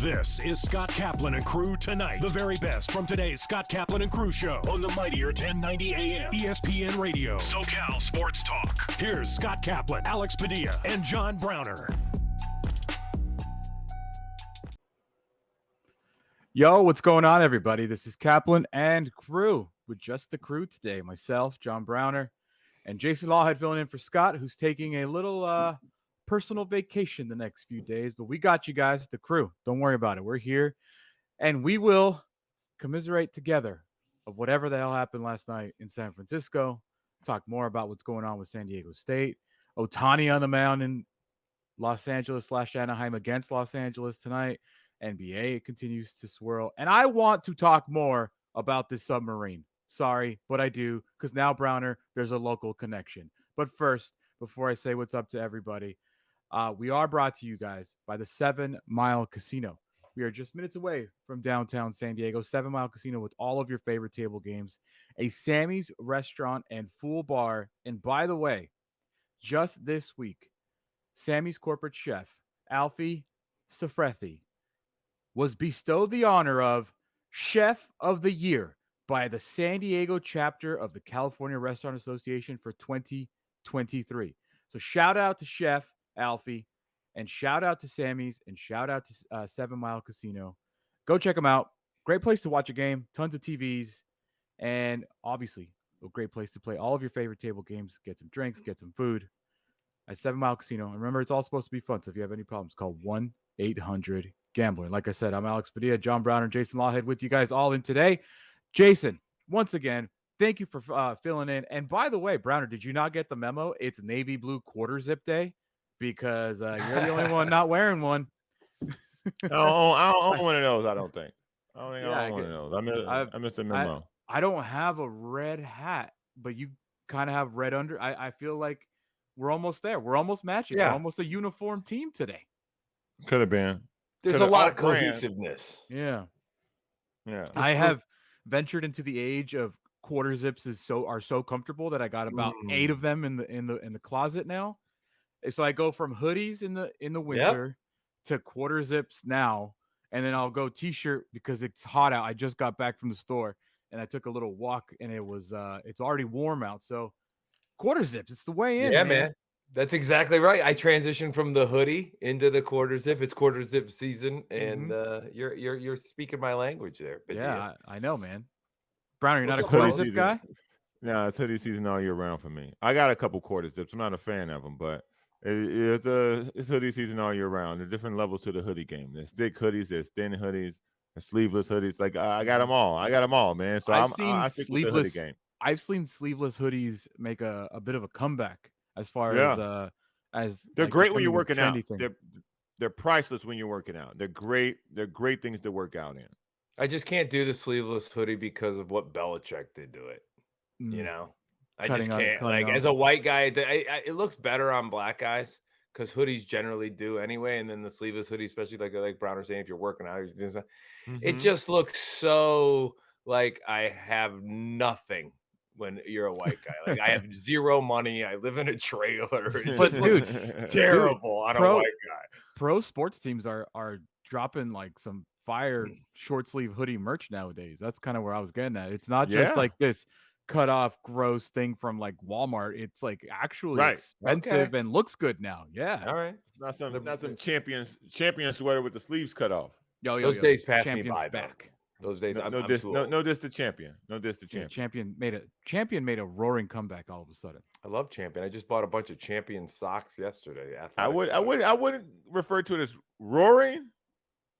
This is Scott Kaplan and Crew Tonight. The very best from today's Scott Kaplan and Crew show on the mightier 1090 AM ESPN Radio. SoCal Sports Talk. Here's Scott Kaplan, Alex Padilla, and John Browner. Yo, what's going on, everybody? This is Kaplan and Crew with just the crew today. Myself, John Browner, and Jason Lawhead filling in for Scott, who's taking a little personal vacation the next few days. But we got you guys, the crew. Don't worry about it. We're here, and we will commiserate together of whatever the hell happened last night in San Francisco. Talk more about what's going on with San Diego State. Ohtani on the mound in Los Angeles / Anaheim against Los Angeles tonight. NBA continues to swirl. And I want to talk more about this submarine. Sorry, but I do, because now, Browner, there's a local connection. But first, before I say what's up to everybody, we are brought to you guys by the 7 Mile Casino. We are just minutes away from downtown San Diego. 7 Mile Casino with all of your favorite table games, a Sammy's restaurant and full bar. And by the way, just this week, Sammy's corporate chef, Alfie Safrethi, was bestowed the honor of Chef of the Year by the San Diego chapter of the California Restaurant Association for 2023. So shout out to Chef Alfie, and shout out to Sammy's, and shout out to 7 Mile Casino. Go check them out. Great place to watch a game, tons of TVs, and obviously a great place to play all of your favorite table games, get some drinks, get some food at 7 Mile Casino. And remember, it's all supposed to be fun, so if you have any problems, call 1-800-GAMBLER. Like I said, I'm Alex Padilla, John Brown, and Jason Lawhead with you guys all in today. Jason, once again, thank you for filling in. And by the way, Browner, did you not get the memo? It's navy blue quarter zip day, because you're the only one not wearing one. I don't own one of those, I don't think. I don't think I own one of those. I missed the memo. I don't have a red hat, but you kind of have red under. I feel like we're almost there. We're almost matching. Yeah. We're almost a uniform team today. Could have been. There's a lot of cohesiveness. Yeah. Yeah. I have ventured into the age of quarter zips are so comfortable that I got about 8 of them in the closet now. So I go from hoodies in the winter to quarter zips now, and then I'll go t-shirt because it's hot out. I just got back from the store and I took a little walk, and it was it's already warm out. So quarter zips, it's the way in. Yeah, man. That's exactly right. I transitioned from the hoodie into the quarter zip. It's quarter zip season, and you're speaking my language there. But yeah, I know, man. Browner, you're not a quarter zip guy? No, it's hoodie season all year round for me. I got a couple quarter zips. I'm not a fan of them, but it's hoodie season all year round. There are different levels to the hoodie game. There's thick hoodies, there's thin hoodies, there's sleeveless hoodies. Like I got them all, man. So I stick with the hoodie game. I've seen sleeveless hoodies make a bit of a comeback as far as they're great when you're working out. They're priceless when you're working out. They're great things to work out in. I just can't do the sleeveless hoodie because of what Belichick did to it. You know, I just can't. Like, as a white guy, it looks better on black guys because hoodies generally do anyway. And then the sleeveless hoodie, especially like Browner saying, if you're working out, you're doing something, it just looks so like I have nothing when you're a white guy. Like, I have zero money. I live in a trailer. It just looks terrible on a white guy. Pro sports teams are dropping like some fire short sleeve hoodie merch nowadays. That's kind of where I was getting at. It's not just like this cut off gross thing from like Walmart. It's like actually expensive and looks good now. Yeah. All right. Not some champion sweater with the sleeves cut off. Those days passed me by. Back. Those days. No diss to Champion. No diss to Champion. Champion made a roaring comeback all of a sudden. I love Champion. I just bought a bunch of Champion socks yesterday. I wouldn't refer to it as roaring,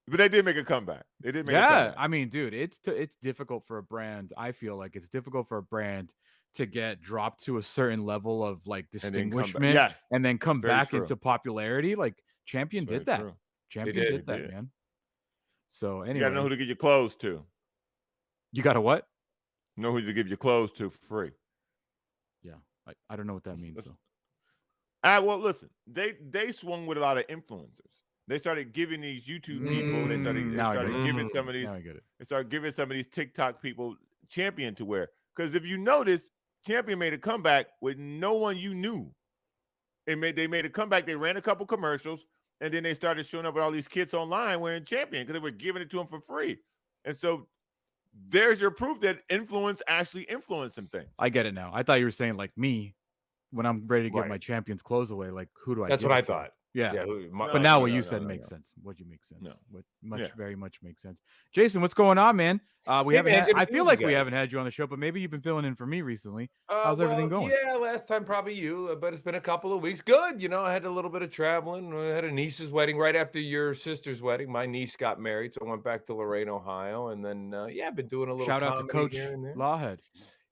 but they did make a comeback. They did make a comeback. I mean, dude, it's difficult for a brand. I feel like it's difficult for a brand to get dropped to a certain level of like distinguishment and then come back into popularity. Like Champion did that. Champion did that, man. So anyway, you gotta know who to give your clothes to. You gotta what? Know who to give your clothes to for free. Yeah, I don't know what that means. So. Well, listen, they swung with a lot of influencers. They started giving these YouTube people. They started giving some of these. They started giving some of these TikTok people Champion to wear. Because if you notice, Champion made a comeback with no one you knew. They made a comeback. They ran a couple commercials. And then they started showing up with all these kits online wearing Champion because they were giving it to them for free. And so there's your proof that influence actually influenced some things. I get it now. I thought you were saying like me when I'm ready to give my Champions clothes away. Like, who do I? That's give what it I to? thought. Yeah. No, but now what you said makes sense. What you make sense. Very much makes sense. Jason, what's going on, man? We haven't. I feel like we haven't had you on the show, but maybe you've been filling in for me recently. How's everything going? Yeah, last time probably you, but it's been a couple of weeks. Good. I had a little bit of traveling. I had a niece's wedding right after your sister's wedding. My niece got married, so I went back to Lorain, Ohio, and then I've been doing a little shout out to Coach here and there. Lawhead.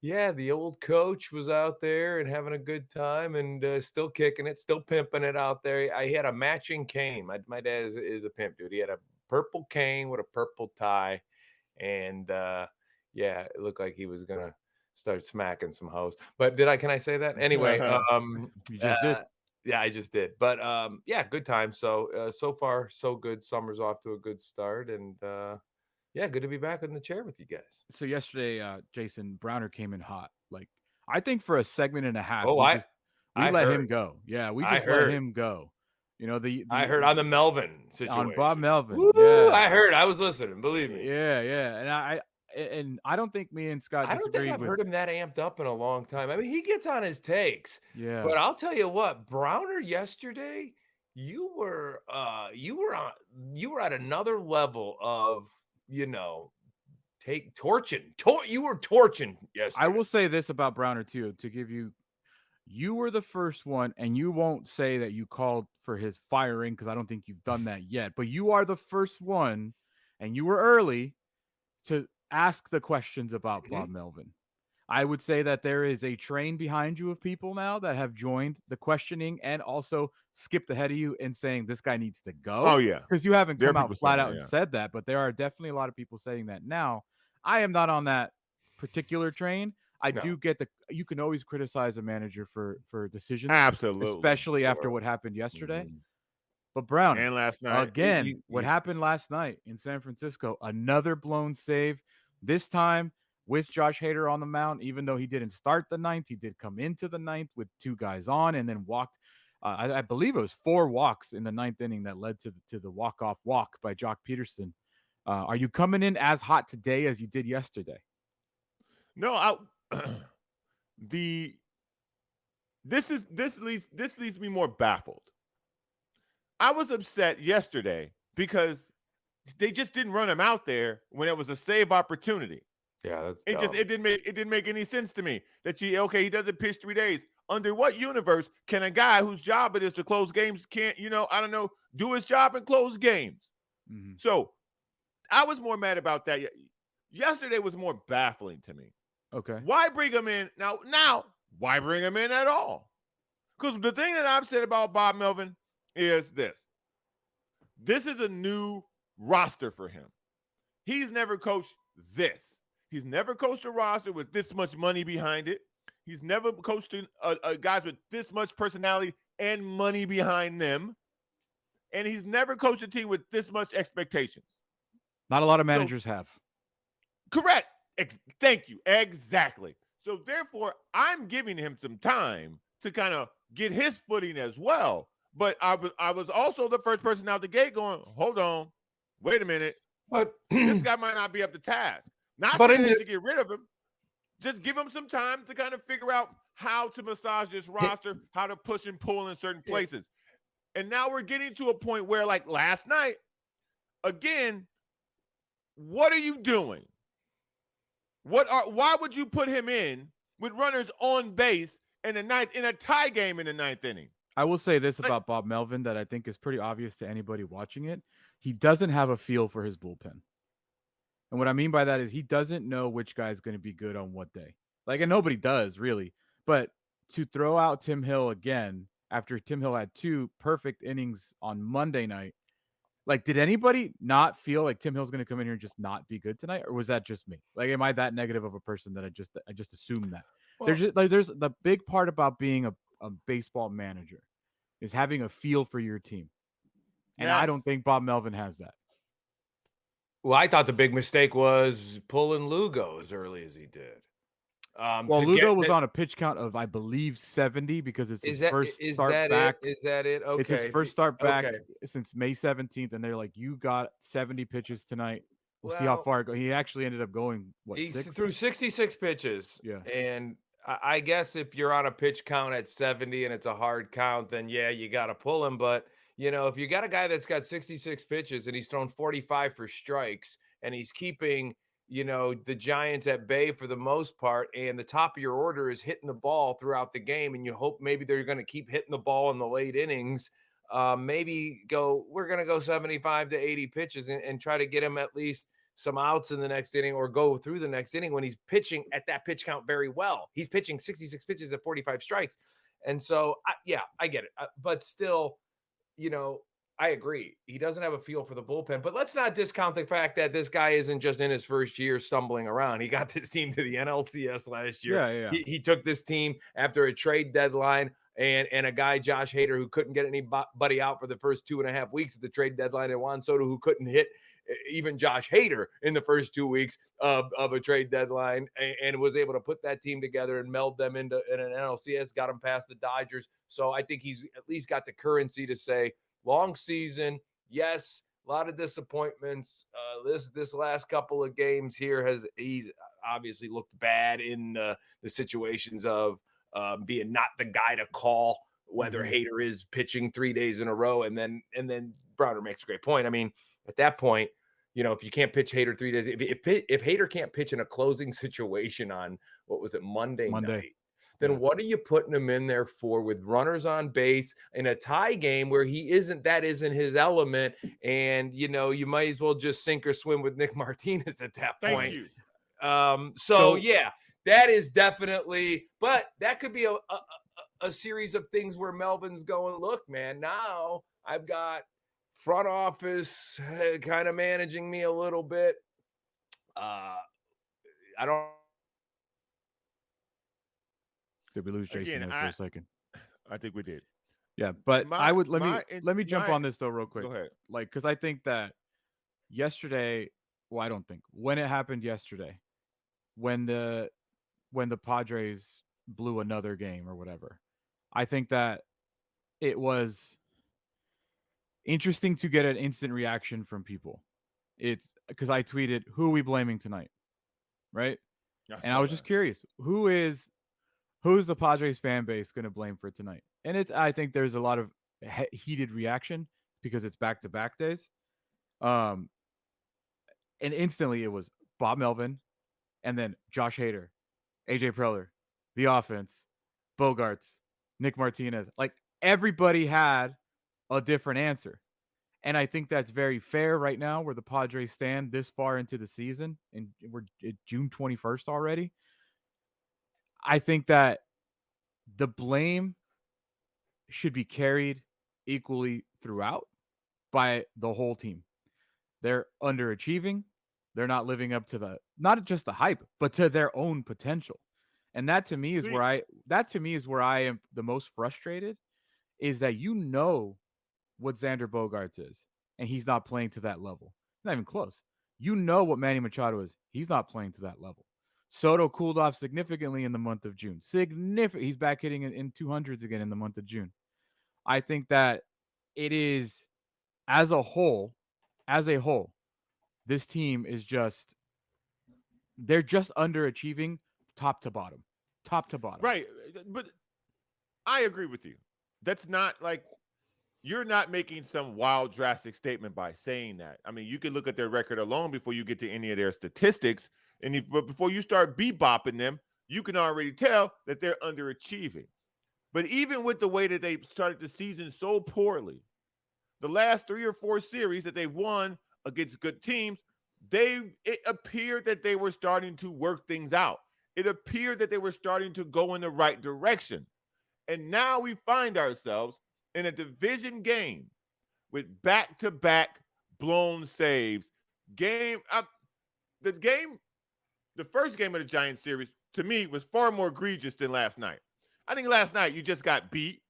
Yeah, the old coach was out there and having a good time and still kicking it, still pimping it out there. I had a matching cane. My dad is a pimp, dude. He had a purple cane with a purple tie. And it looked like he was going to start smacking some hoes. But can I say that? Anyway, you just did. Yeah, I just did. But good time. So far, so good. Summer's off to a good start. And good to be back in the chair with you guys. So yesterday, Jason Browner came in hot. Like, I think for a segment and a half, we let him go. Yeah, we just let him go. I heard on the Melvin situation. On Bob Melvin. Woo, yeah. I heard. I was listening. Believe me. Yeah. And I don't think me and Scott disagreed. I don't think I've heard him that amped up in a long time. I mean, he gets on his takes. Yeah. But I'll tell you what, Browner yesterday, you were at another level of torching. You were torching yesterday. I will say this about Browner too, to give you were the first one, and you won't say that you called for his firing because I don't think you've done that yet, but you are the first one, and you were early to ask the questions about Bob Melvin. I would say that there is a train behind you of people now that have joined the questioning and also skipped ahead of you and saying this guy needs to go. Oh, yeah. Because you haven't come out flat out and said that, but there are definitely a lot of people saying that now. I am not on that particular train. I do get you can always criticize a manager for decisions. Absolutely. Especially after what happened yesterday. But Brown, and last night. Again, what happened last night in San Francisco, another blown save. This time with Josh Hader on the mound, even though he didn't start the ninth, he did come into the ninth with two guys on and then walked. I believe it was 4 walks in the ninth inning that led to the walk-off walk by Jock Peterson. Are you coming in as hot today as you did yesterday? No, this leaves me more baffled. I was upset yesterday because they just didn't run him out there when it was a save opportunity. Yeah, it didn't make any sense to me that he doesn't pitch 3 days. Under what universe can a guy whose job it is to close games do his job and close games? Mm-hmm. So I was more mad about that. Yesterday was more baffling to me. Okay. Why bring him in now? Why bring him in at all? Because the thing that I've said about Bob Melvin is this. This is a new roster for him. He's never coached this. He's never coached a roster with this much money behind it. He's never coached guys with this much personality and money behind them. And he's never coached a team with this much expectations. Not a lot of managers have. Correct. Thank you. Exactly. So therefore, I'm giving him some time to kind of get his footing as well. But I was also the first person out the gate going, hold on, wait a minute. But this guy might not be up to task. Not saying they should get rid of him. Just give him some time to kind of figure out how to massage this roster, how to push and pull in certain places. And now we're getting to a point where, like last night, again, what are you doing? Why would you put him in with runners on base in a tie game in the ninth inning? I will say this about Bob Melvin that I think is pretty obvious to anybody watching it. He doesn't have a feel for his bullpen. And what I mean by that is he doesn't know which guy is going to be good on what day. And nobody does really. But to throw out Tim Hill again after Tim Hill had 2 perfect innings on Monday night, did anybody not feel like Tim Hill's going to come in here and just not be good tonight? Or was that just me? Am I that negative of a person that I just assumed that? Well, there's the big part about being a baseball manager is having a feel for your team. And yes. I don't think Bob Melvin has that. Well, I thought the big mistake was pulling Lugo as early as he did. Well, Lugo was on a pitch count of, I believe, 70 because it's his first start back. Is that it? Okay. It's his first start back since May 17th, and they're like, you got 70 pitches tonight. We'll see how far it goes. He actually ended up going, He's through 66 pitches. Yeah. And I guess if you're on a pitch count at 70 and it's a hard count, then yeah, you got to pull him. But, if you got a guy that's got 66 pitches and he's thrown 45 for strikes and he's keeping, the Giants at bay for the most part, and the top of your order is hitting the ball throughout the game, and you hope maybe they're going to keep hitting the ball in the late innings, we're going to go 75 to 80 pitches and try to get him at least some outs in the next inning or go through the next inning when he's pitching at that pitch count very well. He's pitching 66 pitches at 45 strikes. And so, I get it. But still, I agree. He doesn't have a feel for the bullpen, but let's not discount the fact that this guy isn't just in his first year stumbling around. He got this team to the NLCS last year. Yeah. He took this team after a trade deadline and a guy, Josh Hader, who couldn't get anybody out for the first 2.5 weeks of the trade deadline, and Juan Soto, who couldn't hit even Josh Hader in the first 2 weeks of a trade deadline, and was able to put that team together and meld them into an NLCS, got him past the Dodgers. So I think he's at least got the currency to say, long season, yes, a lot of disappointments. This last couple of games here he's obviously looked bad in the situations of being not the guy to call, whether Hader is pitching 3 days in a row, and then Browner makes a great point. I mean, at that point, if you can't pitch Hader 3 days, if Hader can't pitch in a closing situation on Monday night, then what are you putting him in there for with runners on base in a tie game where that isn't his element? And, you might as well just sink or swim with Nick Martinez at that point. Thank you. Yeah, that is definitely, but that could be a series of things where Melvin's going, look, man, now I've got front office kind of managing me a little bit. Did we lose Jason for a second? I think we did. Yeah, but let me jump on this though real quick. Go ahead. Because I think that yesterday, when it happened yesterday, when the Padres blew another game or whatever, I think that it was interesting to get an instant reaction from people. It's because I tweeted, "Who are we blaming tonight?" Right? And I was just curious, who's the Padres fan base going to blame for tonight? And I think there's a lot of heated reaction because it's back-to-back days. And instantly it was Bob Melvin and then Josh Hader, AJ Preller, the offense, Bogarts, Nick Martinez. Like, everybody had a different answer. And I think that's very fair right now where the Padres stand this far into the season, and we're at June 21st already. I think that the blame should be carried equally throughout by the whole team. They're underachieving. They're not living up to not just the hype, but to their own potential. And that to me is where I am the most frustrated, is that what Xander Bogaerts is, and he's not playing to that level. Not even close. What Manny Machado is. He's not playing to that level. Soto cooled off significantly in the month of June. He's back hitting in 200s again in the month of June. I think that it is, as a whole, this team is they're just underachieving top to bottom. Right. But I agree with you. That's not you're not making some wild, drastic statement by saying that. I mean, you can look at their record alone before you get to any of their statistics. But before you start bebopping them, you can already tell that they're underachieving. But even with the way that they started the season so poorly, the last 3 or 4 series that they've won against good teams, it appeared that they were starting to work things out. It appeared that they were starting to go in the right direction. And now we find ourselves in a division game with back-to-back blown saves. The first game of the Giants series, to me, was far more egregious than last night. I think last night you just got beat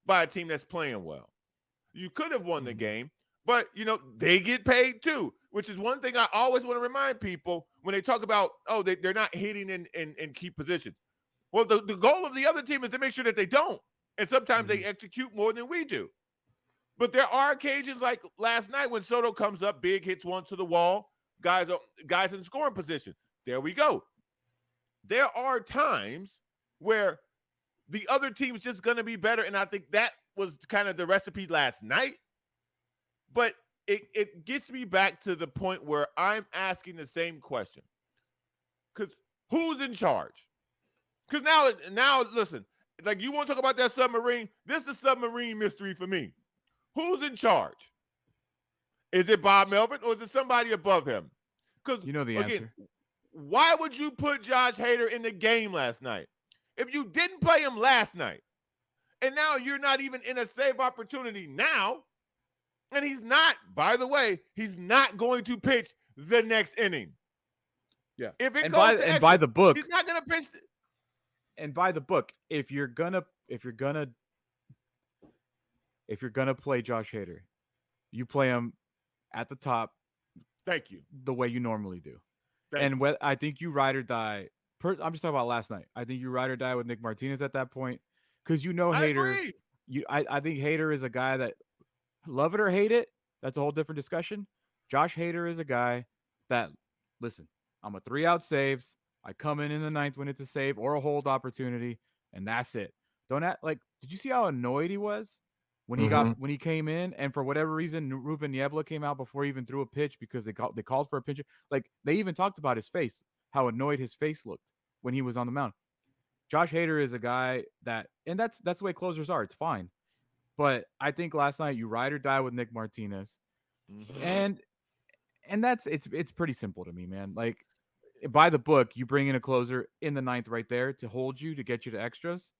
by a team that's playing well. You could have won the game, But, they get paid too, which is one thing I always want to remind people when they talk about, they're not hitting in key positions. Well, the goal of the other team is to make sure that they don't. And sometimes they execute more than we do. But there are occasions like last night when Soto comes up, big hits one to the wall, guys in scoring position. There we go. There are times where the other team's just going to be better, and I think that was kind of the recipe last night. But it gets me back to the point where I'm asking the same question. Because who's in charge? Because now, listen, like you want to talk about that submarine? This is the submarine mystery for me. Who's in charge? Is it Bob Melvin or is it somebody above him? Because you know the answer. Why would you put Josh Hader in the game last night? If you didn't play him last night, and now you're not even in a save opportunity now, and he's not, by the way, he's not going to pitch the next inning. Yeah. If it by the book, he's not going to pitch. And by the book, if you're gonna play Josh Hader, you play him at the top. Thank you. The way you normally do. I think you ride or die. I'm just talking about last night. I think you ride or die with Nick Martinez at that point because Hader. Agree. I think Hader is a guy that, love it or hate it, that's a whole different discussion. Josh Hader is a guy that, listen, I'm a 3-out saves. I come in the ninth when it's a save or a hold opportunity, and that's it. Don't act like. Did you see how annoyed he was when he came in, and for whatever reason, Ruben Niebla came out before he even threw a pitch because they called for a pitcher. Like they even talked about his face, how annoyed his face looked when he was on the mound. Josh Hader is a guy that, and that's the way closers are. It's fine, but I think last night you ride or die with Nick Martinez, and that's it's pretty simple to me, man. Like. By the book, you bring in a closer in the ninth right there to hold you, to get you to extras.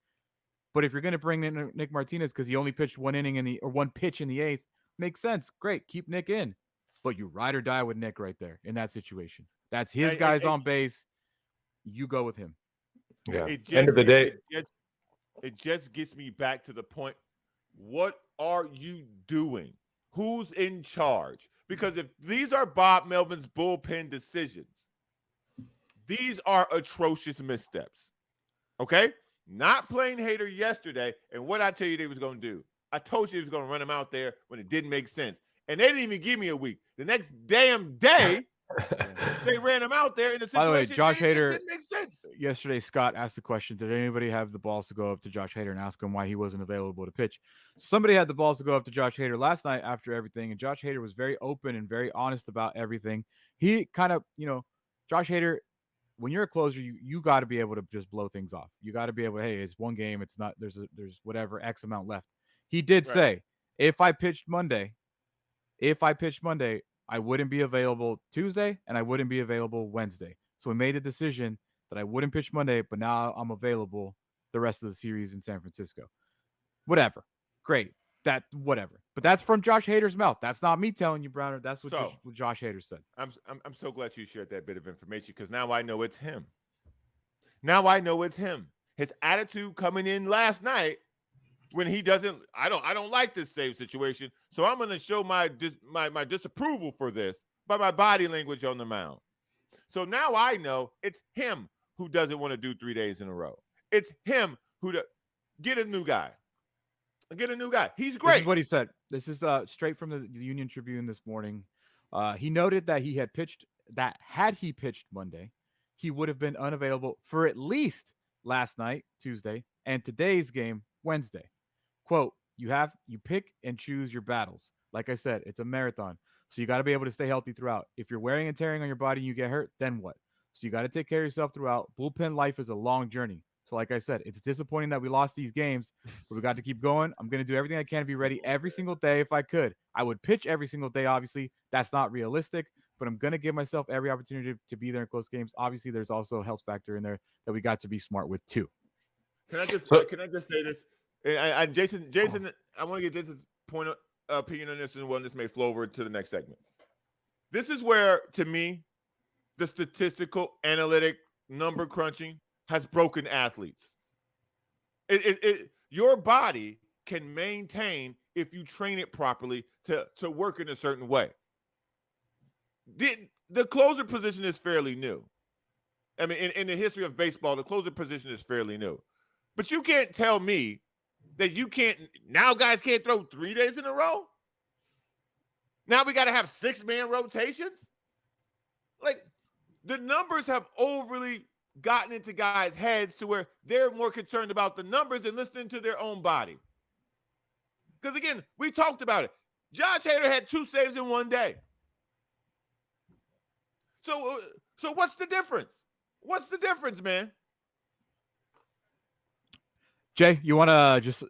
But if you're going to bring in Nick Martinez because he only pitched one pitch in the eighth, makes sense. Great. Keep Nick in. But you ride or die with Nick right there in that situation. That's his guys on base. You go with him. Yeah. End of the day. It just gets me back to the point. What are you doing? Who's in charge? Because if these are Bob Melvin's bullpen decisions, these are atrocious missteps, okay? Not playing Hader yesterday, and what I tell you they was going to do. I told you they was going to run him out there when it didn't make sense. And they didn't even give me a week. The next damn day, they ran him out there in a situation. By the way, Josh Hader, didn't make sense. Yesterday, Scott asked the question, did anybody have the balls to go up to Josh Hader and ask him why he wasn't available to pitch? Somebody had the balls to go up to Josh Hader last night after everything, and Josh Hader was very open and very honest about everything. He kind of, Josh Hader, when you're a closer, you got to be able to just blow things off. You got to be able to, hey, it's one game. It's not, there's whatever X amount left. He did say, if I pitched Monday, I wouldn't be available Tuesday and I wouldn't be available Wednesday. So we made a decision that I wouldn't pitch Monday, but now I'm available the rest of the series in San Francisco. Whatever. Great. Whatever. But that's from Josh Hader's mouth. That's not me telling you, Browner. That's what Josh Hader said. I'm so glad you shared that bit of information because now I know it's him. Now I know it's him. His attitude coming in last night when he doesn't, I don't like this save situation, so I'm going to show my disapproval for this by my body language on the mound. So now I know it's him who doesn't want to do 3 days in a row. It's him who get a new guy. Get a new guy. He's great. This is what he said. This is straight from the Union Tribune this morning. He noted that had he pitched Monday, he would have been unavailable for at least last night, Tuesday, and today's game, Wednesday. Quote, you pick and choose your battles. Like I said, it's a marathon. So you got to be able to stay healthy throughout. If you're wearing and tearing on your body and you get hurt, then what? So you got to take care of yourself throughout. Bullpen life is a long journey. So like I said, it's disappointing that we lost these games, but we got to keep going. I'm going to do everything I can to be ready every single day if I could. I would pitch every single day, obviously. That's not realistic, but I'm going to give myself every opportunity to be there in close games. Obviously, there's also a health factor in there that we got to be smart with too. Can I just say this? And Jason, I want to get Jason's point of opinion on this, and one this may flow over to the next segment. This is where, to me, the statistical, analytic, number crunching has broken athletes. Your body can maintain if you train it properly to work in a certain way. The closer position is fairly new. I mean, in the history of baseball, the closer position is fairly new. But you can't tell me that now guys can't throw 3 days in a row? Now we got to have 6-man rotations? Like, the numbers have overly gotten into guys' heads to where they're more concerned about the numbers than listening to their own body. Because, again, we talked about it. Josh Hader had 2 saves in 1 day. So what's the difference? What's the difference, man? Jay, you want to just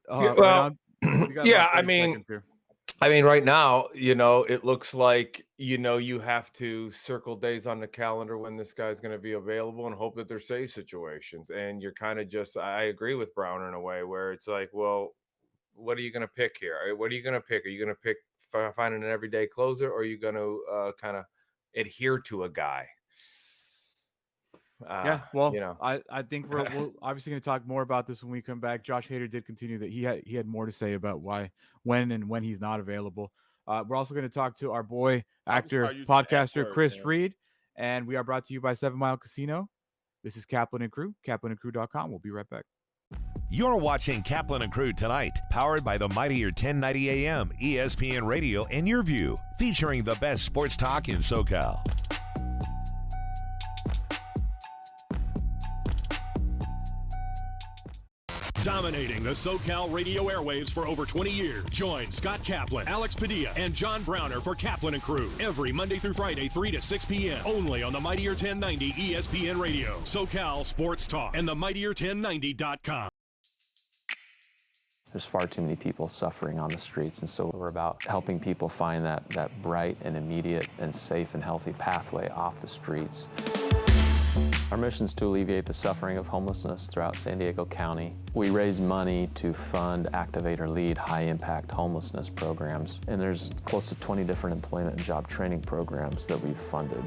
yeah, I mean, right now, it looks like, you have to circle days on the calendar when this guy's going to be available and hope that they're safe situations. And you're kind of I agree with Browner in a way where it's like, well, what are you going to pick here? What are you going to pick? Are you going to pick finding an everyday closer, or are you going to kind of adhere to a guy? I think we're obviously going to talk more about this when we come back. Josh Hader did continue that he had more to say about when he's not available. We're also going to talk to our boy, actor, podcaster, Chris Reed, and we are brought to you by 7 Mile Casino. This is Kaplan and Crew, kaplanandcrew.com. We'll be right back. You're watching Kaplan and Crew Tonight, powered by the mightier 1090 AM, ESPN Radio, and YurView, featuring the best sports talk in SoCal. Dominating the SoCal radio airwaves for over 20 years. Join Scott Kaplan, Alex Padilla, and John Browner for Kaplan and Crew every Monday through Friday, 3 to 6 p.m. only on the mightier 1090 ESPN Radio, SoCal Sports Talk, and the mightier1090.com. There's far too many people suffering on the streets, and so we're about helping people find that bright and immediate and safe and healthy pathway off the streets. Our mission is to alleviate the suffering of homelessness throughout San Diego County. We raise money to fund, activate, or lead high-impact homelessness programs, and there's close to 20 different employment and job training programs that we've funded.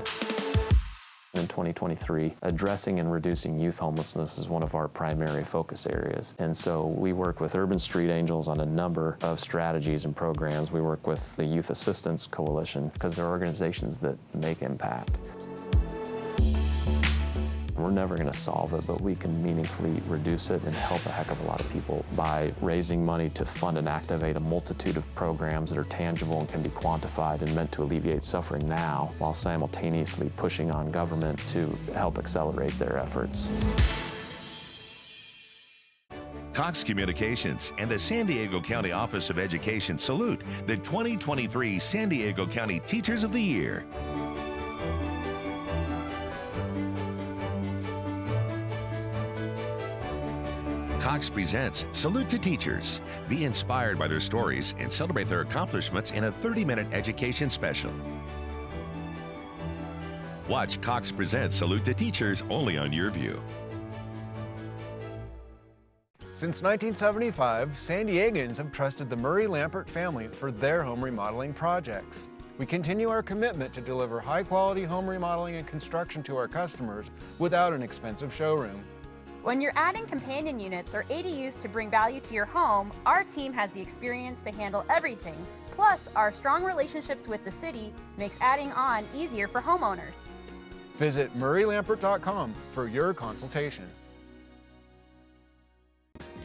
In 2023, addressing and reducing youth homelessness is one of our primary focus areas. And so we work with Urban Street Angels on a number of strategies and programs. We work with the Youth Assistance Coalition because they're organizations that make impact. We're never going to solve it, but we can meaningfully reduce it and help a heck of a lot of people by raising money to fund and activate a multitude of programs that are tangible and can be quantified and meant to alleviate suffering now, while simultaneously pushing on government to help accelerate their efforts. Cox Communications and the San Diego County Office of Education salute the 2023 San Diego County Teachers of the Year. Cox presents Salute to Teachers. Be inspired by their stories and celebrate their accomplishments in a 30-minute education special. Watch Cox presents Salute to Teachers only on YurView. Since 1975, San Diegans have trusted the Murray-Lampert family for their home remodeling projects. We continue our commitment to deliver high-quality home remodeling and construction to our customers without an expensive showroom. When you're adding companion units or ADUs to bring value to your home, our team has the experience to handle everything. Plus, our strong relationships with the city makes adding on easier for homeowners. Visit murraylampert.com for your consultation.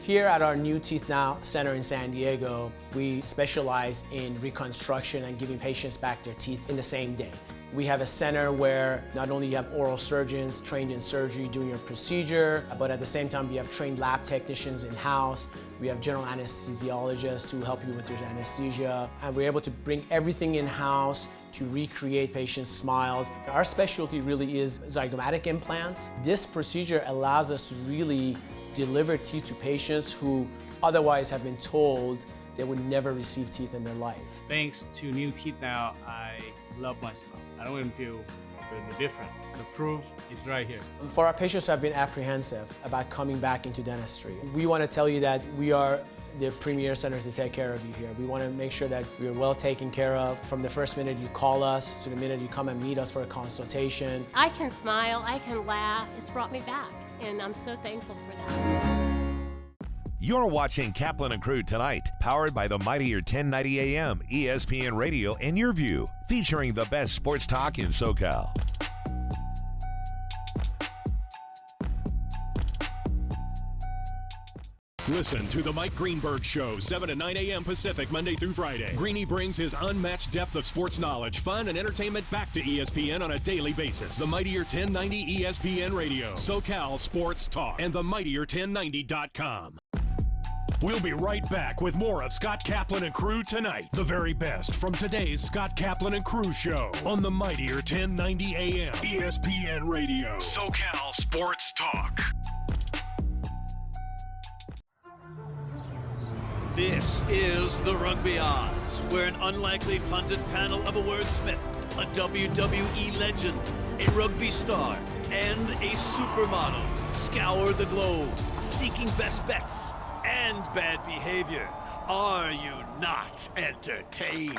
Here at our New Teeth Now Center in San Diego, we specialize in reconstruction and giving patients back their teeth in the same day. We have a center where not only you have oral surgeons trained in surgery doing your procedure, but at the same time we have trained lab technicians in-house. We have general anesthesiologists to help you with your anesthesia. And we're able to bring everything in-house to recreate patients' smiles. Our specialty really is zygomatic implants. This procedure allows us to really deliver teeth to patients who otherwise have been told they would never receive teeth in their life. Thanks to New Teeth Now, I love my smile. I don't even feel really different. The proof is right here. For our patients who have been apprehensive about coming back into dentistry, we want to tell you that we are the premier center to take care of you here. We want to make sure that we're well taken care of from the first minute you call us to the minute you come and meet us for a consultation. I can smile, I can laugh. It's brought me back, and I'm so thankful for that. You're watching Kaplan and Crew Tonight, powered by the mightier 1090 AM, ESPN Radio, and YurView, featuring the best sports talk in SoCal. Listen to The Mike Greenberg Show, 7 to 9 a.m. Pacific, Monday through Friday. Greeny brings his unmatched depth of sports knowledge, fun, and entertainment back to ESPN on a daily basis. The mightier 1090 ESPN Radio, SoCal Sports Talk, and themightier1090.com. We'll be right back with more of Scott Kaplan and Crew Tonight. The very best from today's Scott Kaplan and Crew Show on the mightier 1090 AM, ESPN Radio, SoCal Sports Talk. This is the Rugby Odds, where an unlikely pundit panel of a wordsmith, a WWE legend, a rugby star, and a supermodel scour the globe, seeking best bets and bad behavior. Are you not entertained?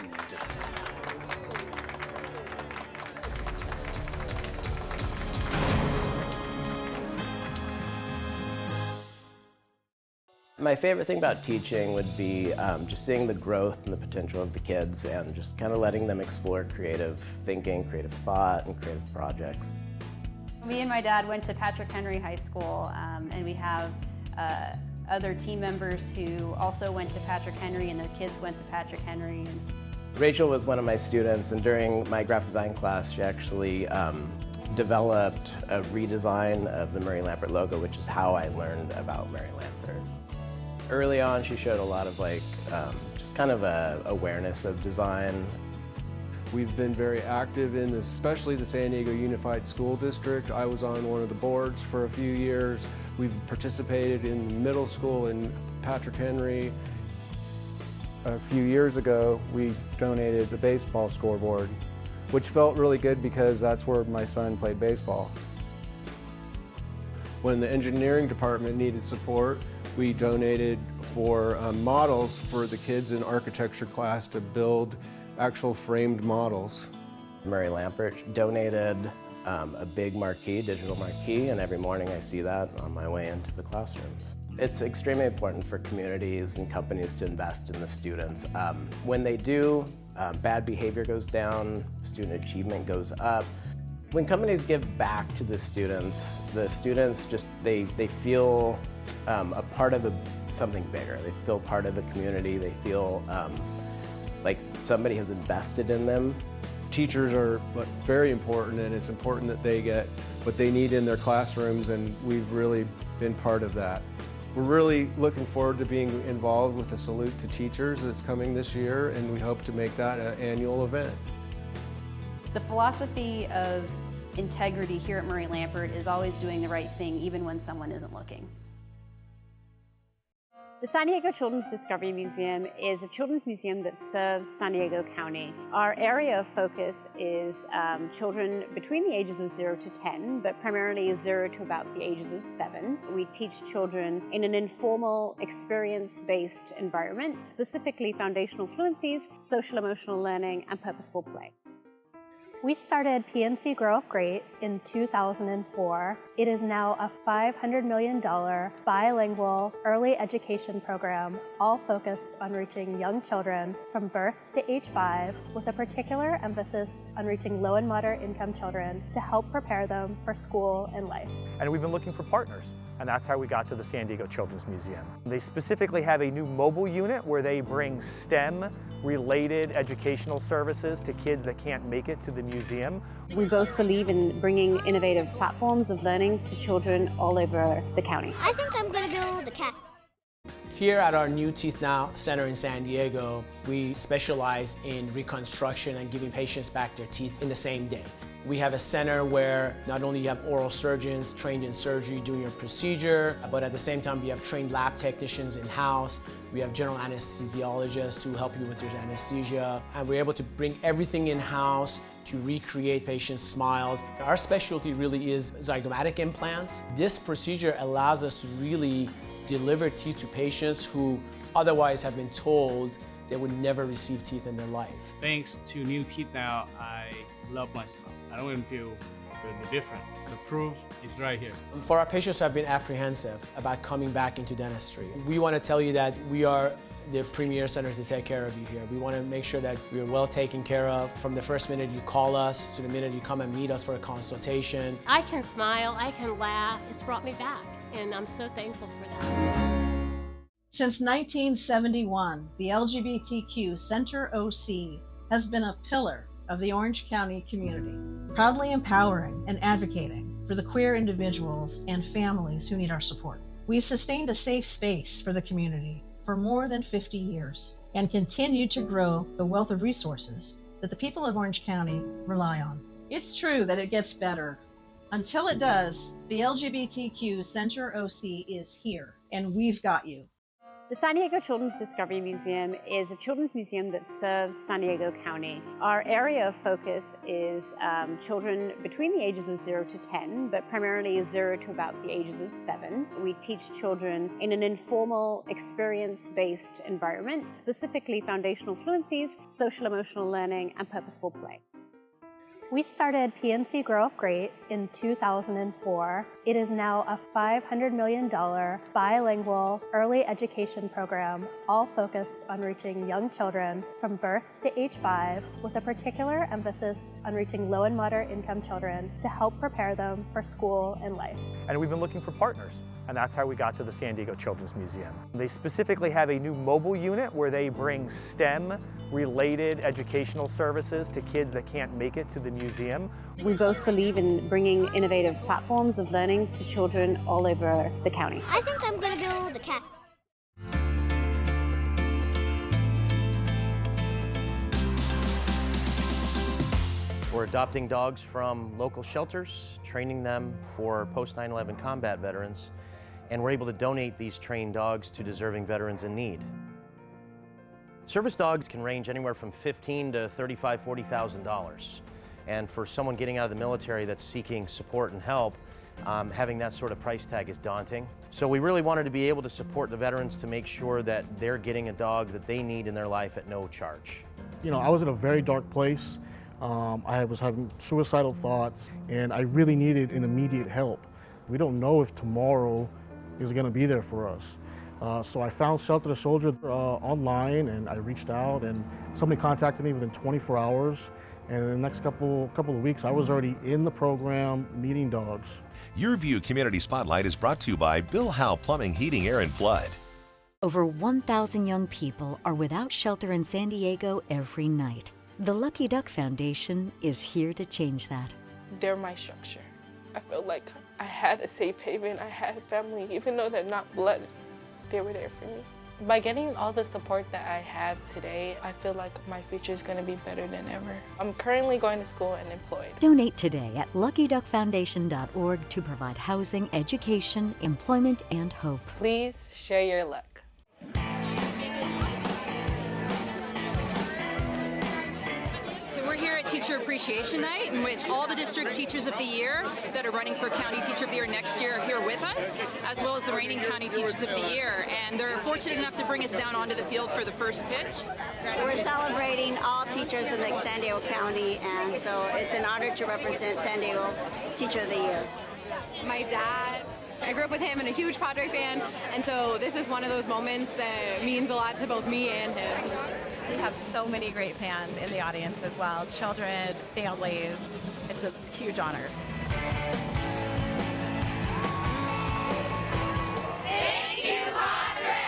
My favorite thing about teaching would be just seeing the growth and the potential of the kids and just kind of letting them explore creative thinking, creative thought, and creative projects. Me and my dad went to Patrick Henry High School, and we have other team members who also went to Patrick Henry, and their kids went to Patrick Henry. Rachel was one of my students, and during my graphic design class, she actually developed a redesign of the Murray Lampert logo, which is how I learned about Murray Lampert. Early on, she showed a lot of just kind of a awareness of design. We've been very active in this, especially the San Diego Unified School District. I was on one of the boards for a few years. We've participated in middle school in Patrick Henry. A few years ago, we donated a baseball scoreboard, which felt really good because that's where my son played baseball. When the engineering department needed support, we donated for models for the kids in architecture class to build actual framed models. Murray Lampert donated a big marquee, digital marquee, and every morning I see that on my way into the classrooms. It's extremely important for communities and companies to invest in the students. When they do, bad behavior goes down, student achievement goes up. When companies give back to the students just, they feel a part of something bigger. They feel part of a community. They feel like somebody has invested in them. Teachers are very important, and it's important that they get what they need in their classrooms, and we've really been part of that. We're really looking forward to being involved with the Salute to Teachers that's coming this year, and we hope to make that an annual event. The philosophy of integrity here at Murray Lampert is always doing the right thing, even when someone isn't looking. The San Diego Children's Discovery Museum is a children's museum that serves San Diego County. Our area of focus is children between the ages of 0 to 10, but primarily 0 to about the ages of 7. We teach children in an informal, experience-based environment, specifically foundational fluencies, social-emotional learning, and purposeful play. We started PNC Grow Up Great in 2004. It is now a $500 million bilingual early education program, all focused on reaching young children from birth to age 5, with a particular emphasis on reaching low and moderate income children to help prepare them for school and life. And we've been looking for partners, and that's how we got to the San Diego Children's Museum. They specifically have a new mobile unit where they bring STEM-related educational services to kids that can't make it to the museum. We both believe in bringing innovative platforms of learning to children all over the county. I think I'm going to build a castle. Here at our New Teeth Now Center in San Diego, we specialize in reconstruction and giving patients back their teeth in the same day. We have a center where not only you have oral surgeons trained in surgery doing your procedure, but at the same time you have trained lab technicians in-house. We have general anesthesiologists who help you with your anesthesia. And we're able to bring everything in-house to recreate patients' smiles. Our specialty really is zygomatic implants. This procedure allows us to really deliver teeth to patients who otherwise have been told they would never receive teeth in their life. Thanks to new teeth now, I love my smile. I don't even feel really different. The proof is right here. For our patients who have been apprehensive about coming back into dentistry, we want to tell you that we are the premier center to take care of you here. We want to make sure that we are well taken care of from the first minute you call us to the minute you come and meet us for a consultation. I can smile, I can laugh. It's brought me back, and I'm so thankful for that. Since 1971, the LGBTQ Center OC has been a pillar of the Orange County community, proudly empowering and advocating for the queer individuals and families who need our support. We've sustained a safe space for the community for more than 50 years and continue to grow the wealth of resources that the people of Orange County rely on. It's true that it gets better. Until it does, the LGBTQ Center OC is here, and we've got you. The San Diego Children's Discovery Museum is a children's museum that serves San Diego County. Our area of focus is children between the ages of 0 to 10, but primarily 0 to about the ages of 7. We teach children in an informal, experience-based environment, specifically foundational fluencies, social-emotional learning, and purposeful play. We started PNC Grow Up Great in 2004. It is now a $500 million bilingual early education program, all focused on reaching young children from birth to age 5, with a particular emphasis on reaching low and moderate income children to help prepare them for school and life. And we've been looking for partners, and that's how we got to the San Diego Children's Museum. They specifically have a new mobile unit where they bring STEM-related educational services to kids that can't make it to the museum. We both believe in bringing innovative platforms of learning to children all over the county. I think I'm going to build the castle. We're adopting dogs from local shelters, training them for post 9/11 combat veterans, and we're able to donate these trained dogs to deserving veterans in need. Service dogs can range anywhere from $15,000 to $35,000, $40,000. And for someone getting out of the military that's seeking support and help, having that sort of price tag is daunting. So we really wanted to be able to support the veterans to make sure that they're getting a dog that they need in their life at no charge. You know, I was in a very dark place. I was having suicidal thoughts, and I really needed an immediate help. We don't know if tomorrow is going to be there for us. So I found Shelter the Soldier online, and I reached out, and somebody contacted me within 24 hours. And in the next couple of weeks, I was already in the program meeting dogs. YurView Community Spotlight is brought to you by Bill Howe Plumbing, Heating, Air, and Flood. Over 1,000 young people are without shelter in San Diego every night. The Lucky Duck Foundation is here to change that. They're my structure. I feel like I had a safe haven, I had family, even though they're not blood, they were there for me. By getting all the support that I have today, I feel like my future is going to be better than ever. I'm currently going to school and employed. Donate today at LuckyDuckFoundation.org to provide housing, education, employment, and hope. Please share your luck. We're here at Teacher Appreciation Night, in which all the district teachers of the year that are running for County Teacher of the Year next year are here with us, as well as the reigning County Teachers of the Year. And they're fortunate enough to bring us down onto the field for the first pitch. We're celebrating all teachers in the San Diego County, and so it's an honor to represent San Diego Teacher of the Year. My dad, I grew up with him and a huge Padre fan, and so this is one of those moments that means a lot to both me and him. We have so many great fans in the audience as well, children, families. It's a huge honor. Thank you, Padres!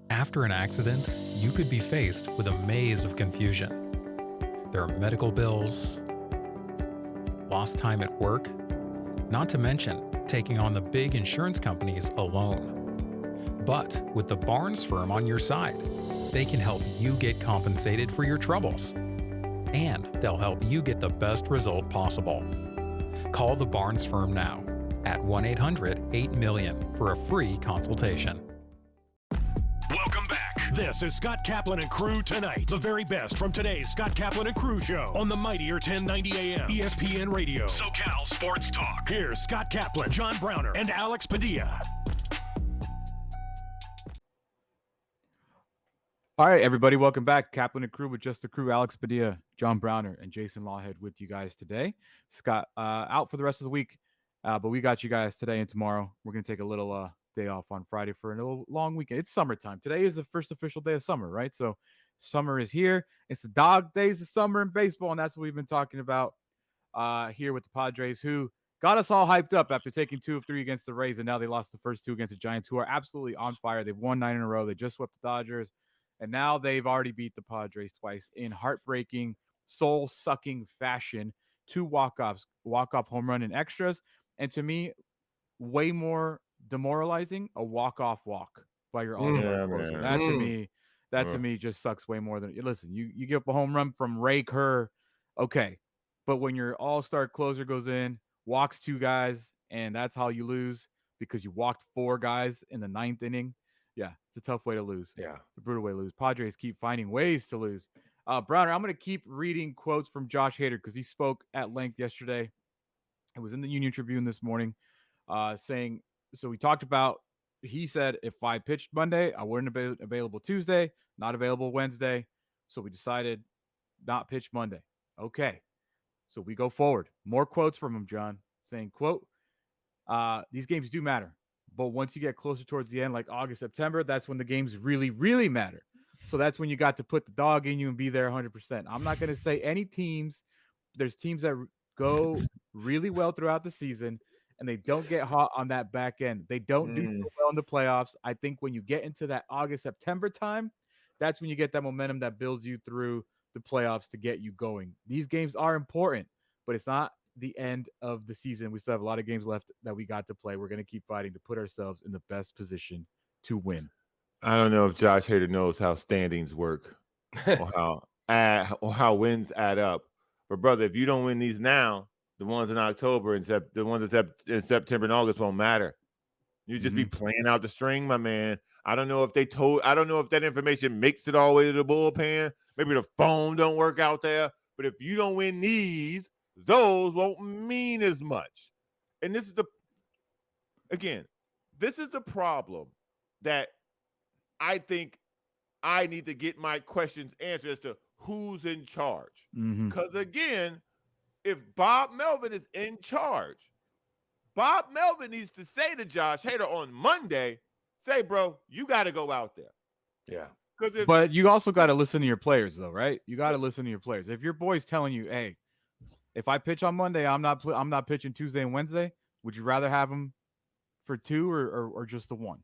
After an accident, you could be faced with a maze of confusion. There are medical bills, lost time at work, not to mention taking on the big insurance companies alone. But with the Barnes firm on your side, they can help you get compensated for your troubles. And they'll help you get the best result possible. Call the Barnes firm now at 1-800-8-MILLION for a free consultation. Welcome back This is Scott Kaplan and Crew Tonight. The very best from today's Scott Kaplan and Crew show on the mightier 1090 AM ESPN Radio. SoCal Sports Talk. Here's Scott Kaplan, John Browner, and Alex Padilla. All right, everybody, welcome back. Kaplan and Crew with just the crew, Alex Padilla, John Browner, and Jason Lawhead with you guys today. Scott out for the rest of the week, but we got you guys today and tomorrow. We're going to take a little day off on Friday for a little long weekend. It's summertime. Today is the first official day of summer, right? So summer is here. It's the dog days of summer in baseball, and that's what we've been talking about here with the Padres, who got us all hyped up after taking 2 of 3 against the Rays, and now they lost the first 2 against the Giants, who are absolutely on fire. They've won 9 in a row. They just swept the Dodgers. And now they've already beat the Padres twice in heartbreaking, soul-sucking fashion. 2 walk-off home run in extras. And to me, way more demoralizing, a walk-off walk by your all-star closer. That to me just sucks way more than – listen, you give up a home run from Ray Kerr, okay. But when your all-star closer goes in, walks 2 guys, and that's how you lose because you walked 4 guys in the 9th inning, yeah, it's a tough way to lose. Yeah. It's a brutal way to lose. Padres keep finding ways to lose. Browner, I'm going to keep reading quotes from Josh Hader because he spoke at length yesterday. It was in the Union Tribune this morning saying, so we talked about, he said, if I pitched Monday, I wouldn't have been available Tuesday, not available Wednesday. So we decided not pitch Monday. Okay. So we go forward. More quotes from him, John, saying, quote, these games do matter. But once you get closer towards the end, like August, September, that's when the games really, really matter. So that's when you got to put the dog in you and be there 100%. I'm not going to say any teams. There's teams that go really well throughout the season, and they don't get hot on that back end. They don't do so well in the playoffs. I think when you get into that August, September time, that's when you get that momentum that builds you through the playoffs to get you going. These games are important, but it's not the end of the season. We still have a lot of games left that we got to play. We're going to keep fighting to put ourselves in the best position to win. I don't know if Josh Hader knows how standings work or how wins add up. But brother, if you don't win these now, the ones in October and the ones in September and August won't matter. You just be playing out the string, my man. I don't know if that information makes it all the way to the bullpen. Maybe the phone don't work out there. But if you don't win these, those won't mean as much. And this is the problem that I think I need to get my questions answered as to who's in charge. Because again, if Bob Melvin is in charge, Bob Melvin needs to say to Josh Hader on Monday, say, bro, you got to go out there. Yeah. But you also got to listen to your players, though, right? You got to listen to your players. If your boy's telling you, hey, if I pitch on Monday, I'm not pitching Tuesday and Wednesday, would you rather have him for 2 or just the 1?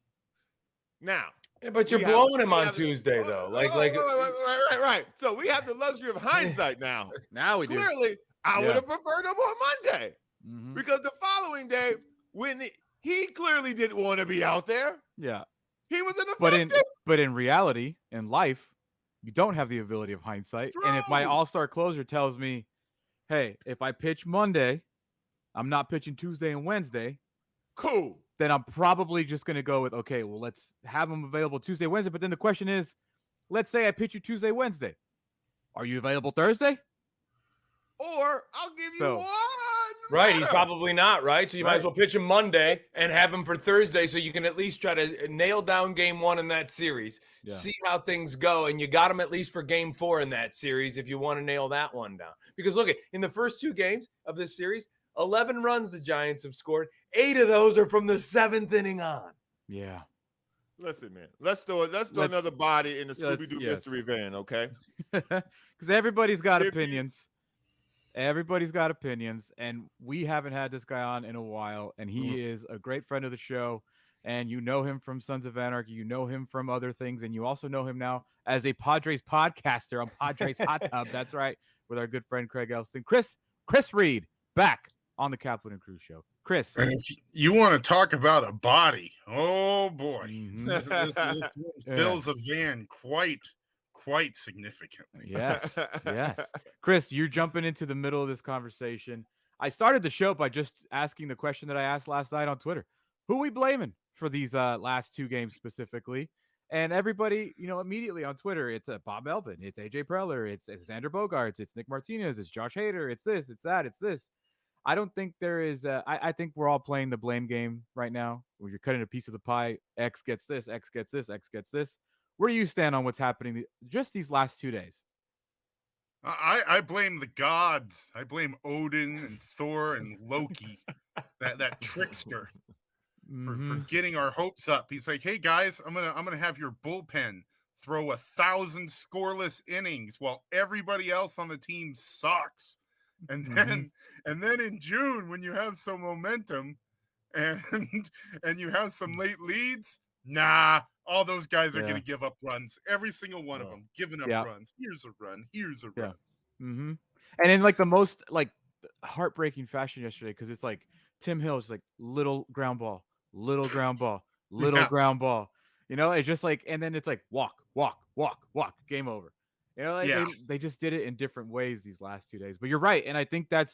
Now. Yeah, but you're blowing him on Tuesday, though. Right. So we have the luxury of hindsight now. Now we do. Clearly, I would have preferred him on Monday because the following day, when he clearly didn't want to be out there. Yeah. He was ineffective. But in reality, in life, you don't have the ability of hindsight. True. And if my all-star closer tells me, hey, if I pitch Monday, I'm not pitching Tuesday and Wednesday. Cool. Then I'm probably just going to go with, okay, well, let's have them available Tuesday, Wednesday. But then the question is, let's say I pitch you Tuesday, Wednesday. Are you available Thursday? Or I'll give you one. Right. He's probably not, right? So you might as well pitch him Monday and have him for Thursday so you can at least try to nail down game 1 in that series, see how things go. And you got him at least for game 4 in that series if you want to nail that one down. Because look, in the first 2 games of this series, 11 runs the Giants have scored. 8 of those are from the 7th inning on. Yeah. Listen, man. Let's throw another body in the Scooby-Doo mystery van, okay? Because everybody's got opinions. Everybody's got opinions, and we haven't had this guy on in a while, and he is a great friend of the show, and you know him from Sons of Anarchy. You know him from other things, and you also know him now as a Padres podcaster on Padres Hot Tub. That's right, with our good friend Craig Elston. Chris Reed, back on the Kaplan and Crew show. Chris. And if you want to talk about a body, oh, boy. This fills a van quite significantly. Yes. Chris, you're jumping into the middle of this conversation. I started the show by just asking the question that I asked last night on Twitter. Who are we blaming for these last 2 games specifically? And everybody, immediately on Twitter, it's Bob Melvin, it's AJ Preller, it's Xander Bogaerts, it's Nick Martinez, it's Josh Hader, it's this, it's that, it's this. I don't think there is. I think we're all playing the blame game right now, where you're cutting a piece of the pie. X gets this, X gets this, X gets this. Where do you stand on what's happening just these last 2 days? I blame the gods. I blame Odin and Thor and Loki, that trickster, for getting our hopes up. He's like, hey guys, I'm gonna have your bullpen throw 1,000 scoreless innings while everybody else on the team sucks. And then in June, when you have some momentum and you have some late leads, nah, all those guys are gonna give up runs. Every single one of them giving up runs. Here's a run. Here's a run. And in like the most like heartbreaking fashion yesterday, because it's like Tim Hill's like little ground ball, little ground ball, little ground ball. It's just like, and then it's like walk, game over. They just did it in different ways these last 2 days. But you're right, and I think that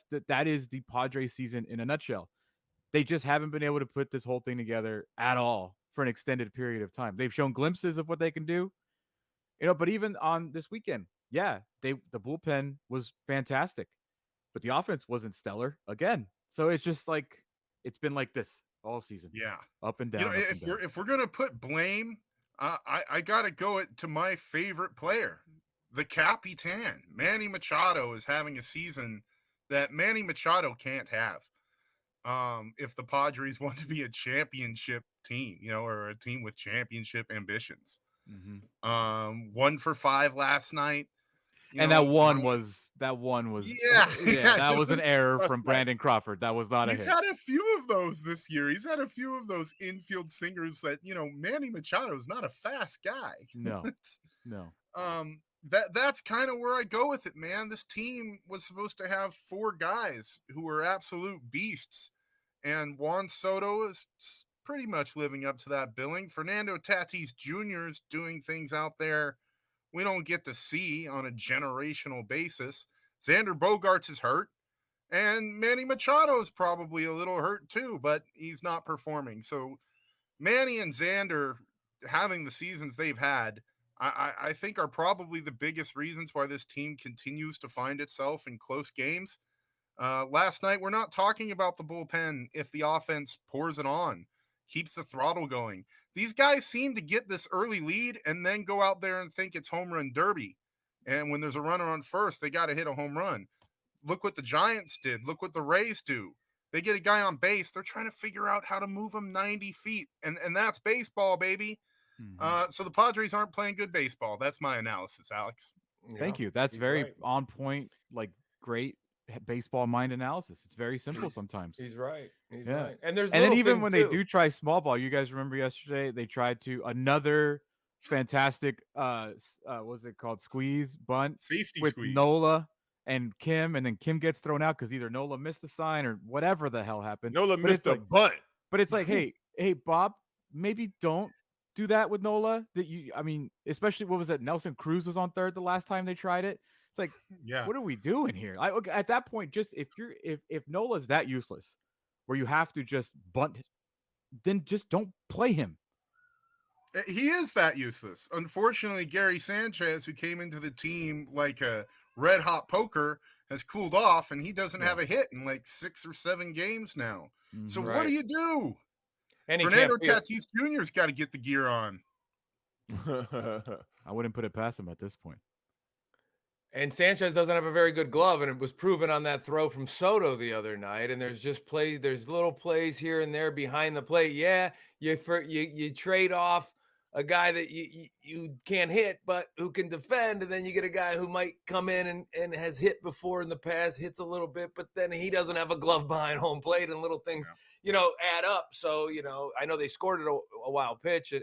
is the Padres season in a nutshell. They just haven't been able to put this whole thing together at all for an extended period of time. They've shown glimpses of what they can do, but even on this weekend, the bullpen was fantastic, but the offense wasn't stellar again. So it's just like it's been like this all season. Yeah, up and down. If we're gonna put blame, I gotta go to my favorite player, the Capitan. Manny Machado is having a season that Manny Machado can't have. If the Padres want to be a championship team, or a team with championship ambitions. 1 for 5 last night. That one was that was an error from Brandon Crawford. That was not a hit. He's had a few of those this year. He's had a few of those infield singers that, Manny Machado is not a fast guy. No. That's kind of where I go with it, man. This team was supposed to have 4 guys who were absolute beasts, and Juan Soto is pretty much living up to that billing. Fernando Tatis Jr. is doing things out there we don't get to see on a generational basis. Xander Bogaerts is hurt, and Manny Machado is probably a little hurt too, but he's not performing. So Manny and Xander having the seasons they've had, I think are probably the biggest reasons why this team continues to find itself in close games. Last night, we're not talking about the bullpen if the offense pours it on, keeps the throttle going. These guys seem to get this early lead and then go out there and think it's home run derby. And when there's a runner on first, they got to hit a home run. Look what the Giants did. Look what the Rays do. They get a guy on base. They're trying to figure out how to move him 90 feet. And that's baseball, baby. So the Padres aren't playing good baseball. That's my analysis, Alex. Thank you. That's very on point, like great baseball mind analysis. It's very simple sometimes. He's right. He's right. And then even when they do try small ball, you guys remember yesterday they tried to another fantastic what was it called, squeeze bunt safety with squeeze. Nola and Kim, and then Kim gets thrown out because either Nola missed the sign or whatever the hell happened. Nola missed a bunt. But it's like, hey Bob, maybe don't do that with Nola. Especially what was it? Nelson Cruz was on third the last time they tried it. It's like, what are we doing here? At that point, just if Nola's that useless, where you have to just bunt, then just don't play him. He is that useless. Unfortunately, Gary Sanchez, who came into the team like a red hot poker, has cooled off, and he doesn't have a hit in like 6 or 7 games now. So what do you do? And Fernando Tatis Jr.'s got to get the gear on. I wouldn't put it past him at this point. And Sanchez doesn't have a very good glove, and it was proven on that throw from Soto the other night. And there's little plays here and there behind the plate. Yeah, you trade off a guy that you can't hit, but who can defend, and then you get a guy who might come in and has hit before in the past, hits a little bit, but then he doesn't have a glove behind home plate, and little things, add up. So, I know they scored it a wild pitch,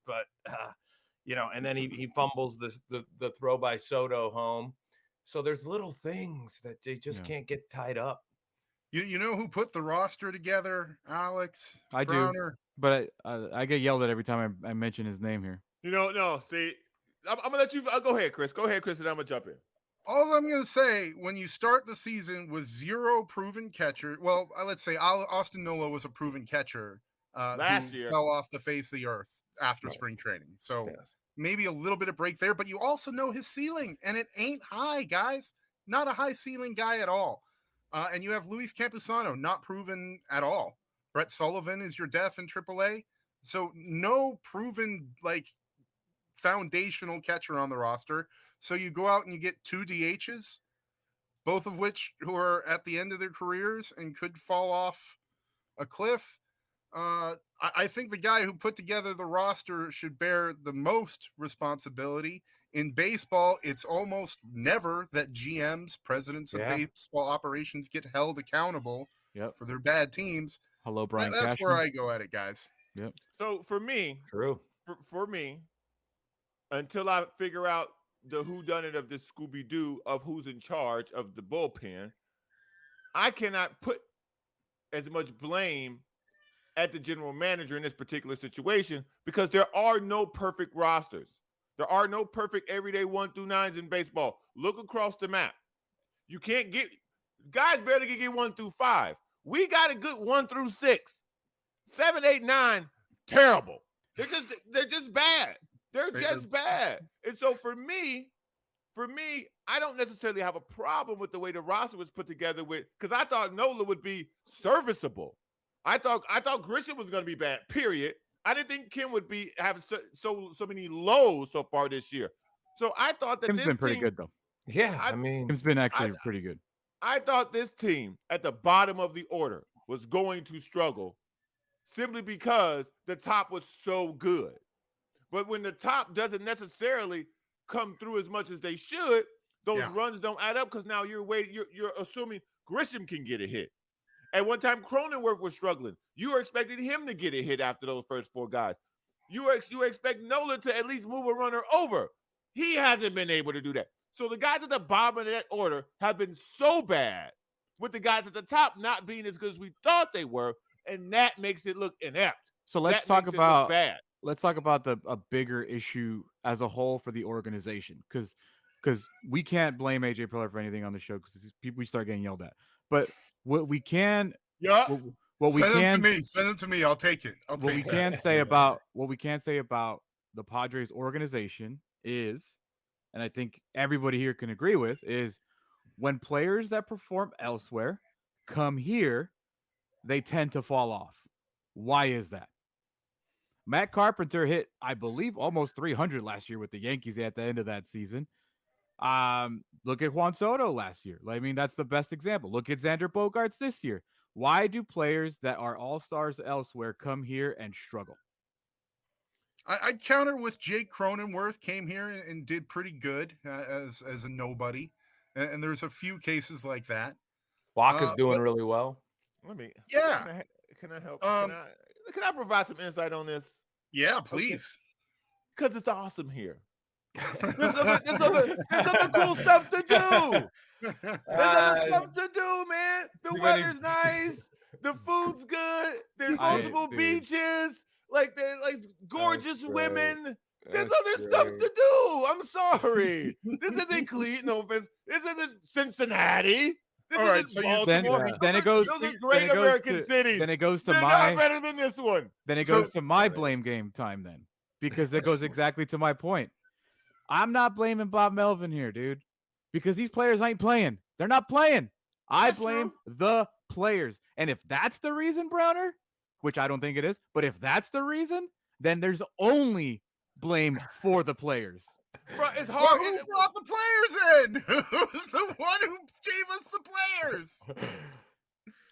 but and then he fumbles the throw by Soto home. So there's little things that they just can't get tied up. You know who put the roster together, Alex? I Browner? do, but I get yelled at every time I mention his name here. No. See, I'm gonna let you. Go ahead, Chris. And I'm gonna jump in. All I'm gonna say, when you start the season with 0 proven catcher, well, let's say Austin Nola was a proven catcher last year, fell off the face of the earth. after spring training. So maybe a little bit of break there, but you also know his ceiling, and it ain't high, guys. Not a high ceiling guy at all. And you have Luis Campusano, not proven at all. Brett Sullivan is your def in AAA. So no proven foundational catcher on the roster. So you go out and you get 2 DHs, both of which who are at the end of their careers and could fall off a cliff. I think the guy who put together the roster should bear the most responsibility. In baseball, it's almost never that GMs, presidents of baseball operations, get held accountable for their bad teams. Hello, Brian. That's Cashman. where I go at it, guys. Yep. So for me, for me, until I figure out the whodunit of this Scooby-Doo of who's in charge of the bullpen, I cannot put as much blame at the general manager in this particular situation because there are no perfect rosters. There are no perfect everyday 1 through 9s in baseball. Look across the map. You can't get guys barely can get 1 through 5. We got a good 1 through 6. 7, 8, 9, terrible. They're just bad. They're just bad. And so for me, I don't necessarily have a problem with the way the roster was put together because I thought Nola would be serviceable. I thought Grisham was going to be bad, period. I didn't think Kim would be having so many lows so far this year. So I thought that Kim's been pretty good, though. Yeah, I mean, Kim's been actually pretty good. I thought this team at the bottom of the order was going to struggle simply because the top was so good. But when the top doesn't necessarily come through as much as they should, those runs don't add up because now you're assuming Grisham can get a hit. At one time, Cronenworth was struggling. You were expecting him to get a hit after those first 4 guys. You were expecting Nola to at least move a runner over. He hasn't been able to do that. So the guys at the bottom of that order have been so bad, with the guys at the top not being as good as we thought they were, and that makes it look inept. So let's talk about a bigger issue as a whole for the organization, because we can't blame AJ Preller for anything on the show because we start getting yelled at. But what we can, send them to me. I'll take it. What we can say about the Padres organization is, and I think everybody here can agree with, is when players that perform elsewhere come here, they tend to fall off. Why is that? Matt Carpenter hit, I believe, almost 300 last year with the Yankees at the end of that season. Look at Juan Soto last year. I mean, that's the best example. Look at Xander Bogaerts this year. Why do players that are all-stars elsewhere come here and struggle? I'd counter with Jake Cronenworth came here and did pretty good as a nobody. And there's a few cases like that. Walker's doing really well. Can I help? Can I provide some insight on this? Yeah, please. Because it's awesome here. There's other cool stuff to do. There's other stuff to do, man. The weather's nice. The food's good. There's multiple beaches. There's gorgeous women. There's other stuff to do. I'm sorry. This isn't Cleveland. No offense. This isn't Cincinnati. This isn't Baltimore. Then it goes. Those are great American cities. Then it goes to They're not better than this one. Then it goes to my blame game time. Then, because it goes exactly to my point. I'm not blaming Bob Melvin here, dude, because these players ain't playing. They're not playing. I blame the players. And if that's the reason, Browner, which I don't think it is, but if that's the reason, then there's only blame for the players. Bro, it's hard. Who brought the players in? Who's the one who gave us the players?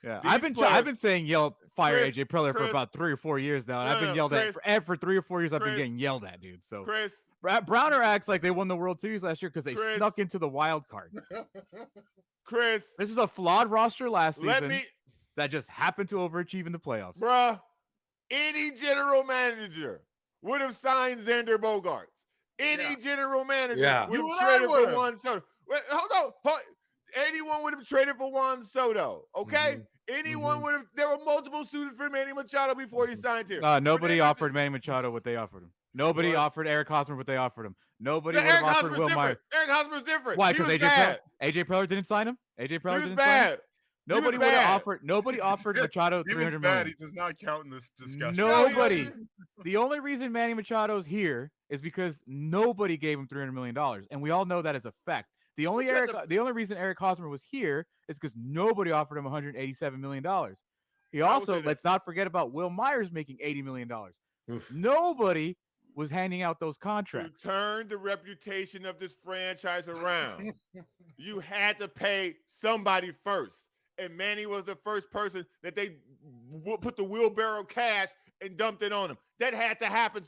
Yeah, I've been saying fire AJ Preller for about 3 or 4 years now, and I've been yelled at for 3 or 4 years. I've been getting yelled at, dude. So Browner acts like they won the World Series last year because they snuck into the wild card. Chris, this is a flawed roster last season that just happened to overachieve in the playoffs. Bruh, any general manager would have signed Xander Bogaerts. Any general manager would have traded for Juan Soto. Wait, hold on. Anyone would have traded for Juan Soto. Okay? Anyone would have. There were multiple suitors for Manny Machado before he signed here. Nobody offered Manny Machado what they offered him. Nobody offered Eric Hosmer what they offered him. Nobody would have offered Will Myers. Eric Hosmer's different. Why? Because AJ Preller didn't sign him? AJ Preller didn't sign him? Nobody would have offered. Nobody offered Machado He was $300 bad. million. He does not count in this discussion. Nobody. The only reason Manny Machado's here is because nobody gave him $300 million, and we all know that as a fact. The only reason Eric Hosmer was here is because nobody offered him $187 million. He also, let's not forget about Will Myers making $80 million. Nobody was handing out those contracts. To turn the reputation of this franchise around, you had to pay somebody first. And Manny was the first person that they put the wheelbarrow cash and dumped it on him. That had to happen.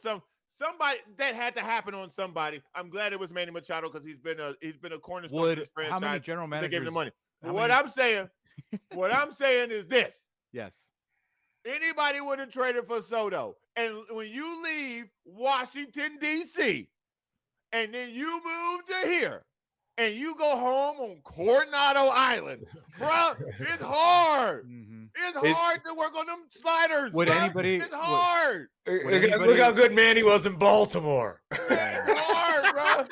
That had to happen on somebody. I'm glad it was Manny Machado because he's been a cornerstone of this franchise. How many general managers? They gave him the money. What I'm saying is this. Yes. Anybody would have traded for Soto. And when you leave Washington, D.C., and then you move to here, and you go home on Coronado Island, bro, it's hard. It's hard to work on them sliders. It's hard. Look how good Manny was in Baltimore. It's hard, bro.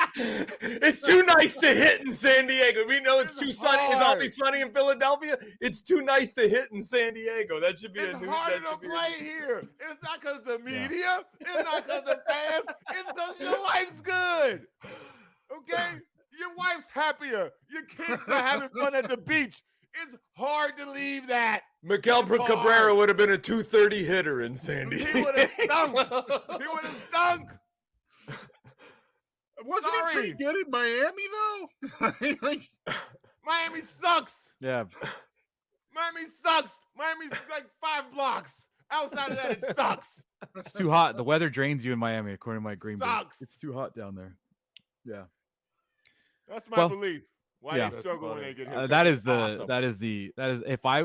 It's too nice to hit in San Diego. We know it's too sunny. It's always sunny in Philadelphia. It's too nice to hit in San Diego. That should be it's harder to play here. It's not because the media. It's not because the fans. It's because your wife's good. Okay? Your wife's happier. Your kids are having fun at the beach. It's hard to leave that. Miguel Cabrera would have been a 230 hitter in San Diego. He would have stunk. Wasn't he pretty good in Miami, though? Miami sucks. Yeah. Miami sucks. Miami's like 5 blocks. Outside of that, it sucks. It's too hot. The weather drains you in Miami, according to Mike Greenberg. Sucks. It's too hot down there. Yeah. That's my belief. Why they struggle when they get here.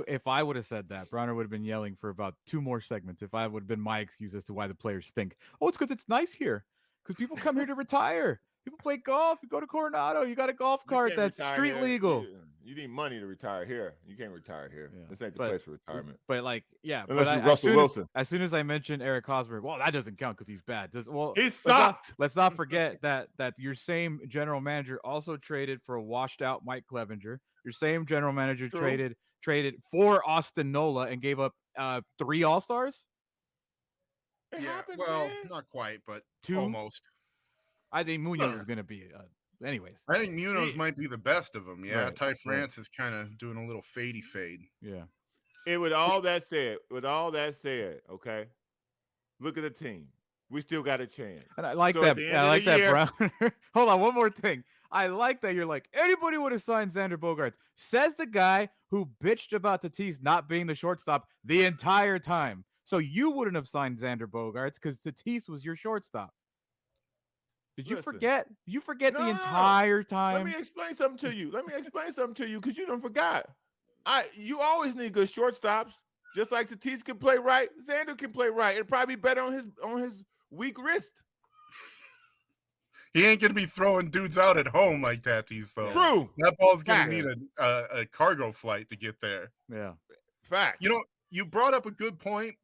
If I would have said that, Bronner would have been yelling for about 2 more segments. If I would have been my excuse as to why the players stink. Oh, it's because it's nice here. Because people come here to retire. People play golf. You go to Coronado. You got a golf cart that's street legal. You need money to retire here. You can't retire here. Yeah. This ain't the place for retirement. But unless you're Russell Wilson. As soon as I mentioned Eric Hosmer, well, that doesn't count because he's bad. He sucked. Let's not forget that your same general manager also traded for a washed out Mike Clevenger. Your same general manager traded for Austin Nola and gave up 3 All-Stars. Not quite, but 2? Almost. I think Munoz is going to be. Anyways, I think Munoz might be the best of them. Yeah, right, Ty France is kind of doing a little fade. Yeah. With all that said, okay, look at the team. We still got a chance. And I like that. I like that, Brown. Hold on, one more thing. I like that you're like, anybody would have signed Xander Bogaerts. Says the guy who bitched about Tatis not being the shortstop the entire time. So you wouldn't have signed Xander Bogaerts because Tatis was your shortstop. Did you forget? You forget the entire time. Let me explain something to you. Because you don't forgot. You always need good shortstops. Just like Tatis can play right, Xander can play right. It'd probably be better on his weak wrist. He ain't gonna be throwing dudes out at home like Tatis, though. True. That ball's gonna need a cargo flight to get there. Yeah. Fact. You brought up a good point,